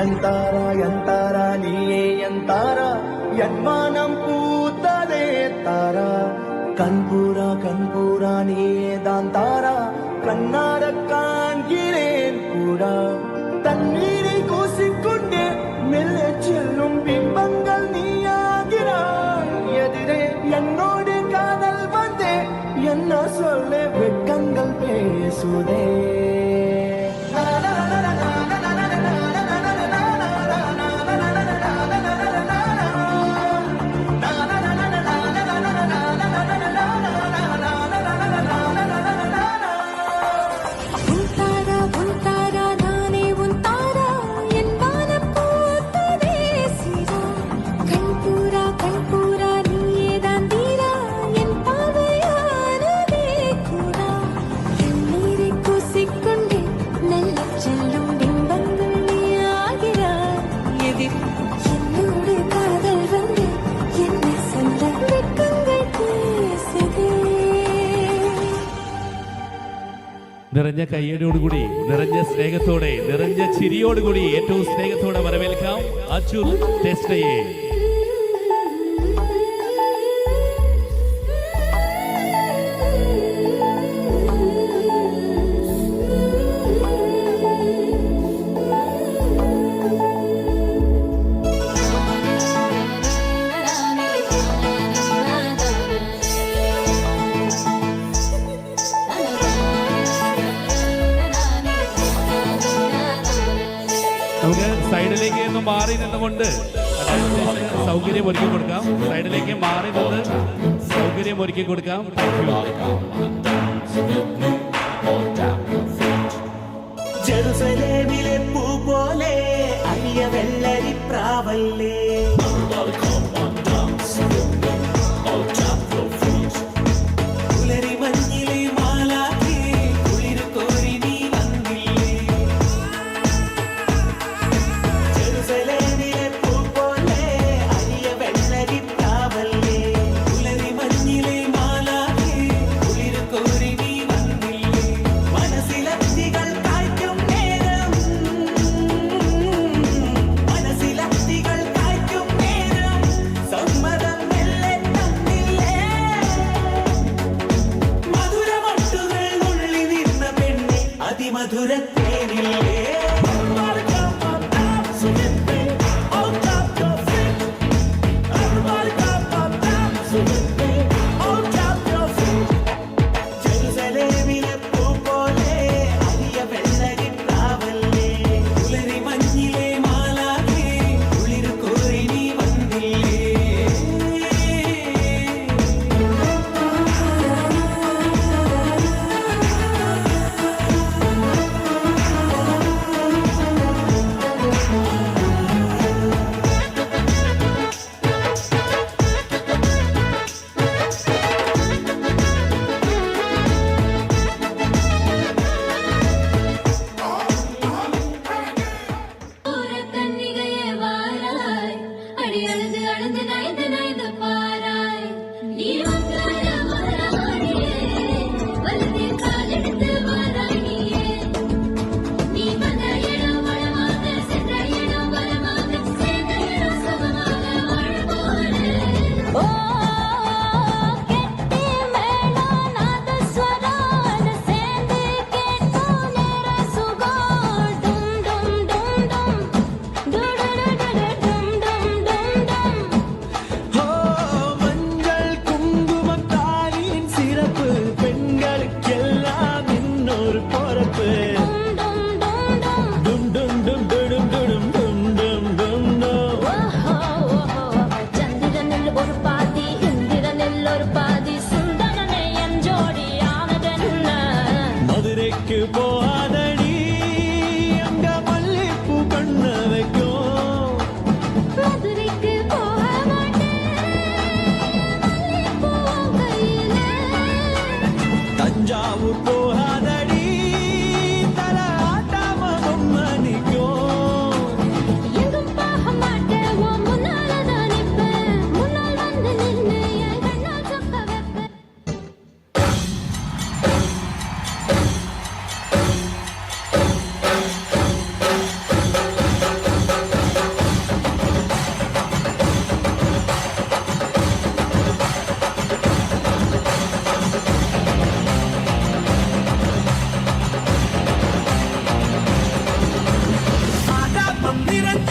ಎಂತಾರಾ ಎಂತಾರಾ ನೀಯೇ ಎಂತಾರಾ ಯನ್ಮಾನಂ பூத்ததே தாரா கண்பூரா நீயே தான் தாரா கண்ணார காண்கிறேன் பூரா தண்ணீரை கூசிக்கொண்டே மெல்ல செல்லும் பிம்பங்கள் நீயாகிறாய் எதிரே என்னோடு காதல் வந்தே என்ன சொல்ல வெட்கங்கள் பேசுதே നിറഞ്ഞ കയ്യടിയോടുകൂടി, നിറഞ്ഞ സ്നേഹത്തോടെ, നിറഞ്ഞ ചിരിയോടുകൂടി ഏറ്റവും സ്നേഹത്തോടെ വരവേൽക്കാം അച്ചുൽ ടെസ്റ്റയെ. നമുക്ക് സൈഡിലേക്ക് ഒന്ന് മാറി നിന്നുകൊണ്ട് സൗകര്യം ഒരുക്കി കൊടുക്കാം. സൈഡിലേക്ക് മാറി നിന്ന് സൗകര്യം ഒരുക്കി കൊടുക്കാം. ജെറുസലേമിലെ പൂ പോലെ അരിയ വെള്ളരി പ്രാവല്ലേ வைக்கும். மதுரைக்கு போக மாட்டேன் மல்லிப்பூ கையில தஞ்சாவூர் போகாதடி தல ஆட்டாம பொம்மை நிக்கும். எங்கும் போக மாட்டேன் உன் முன்னால தான் நிப்பேன் முன்னால் வந்து நின்னு என் கண்ணால் சொக்க வைப்பேன் ஆகாபம் நிறைஞ்ச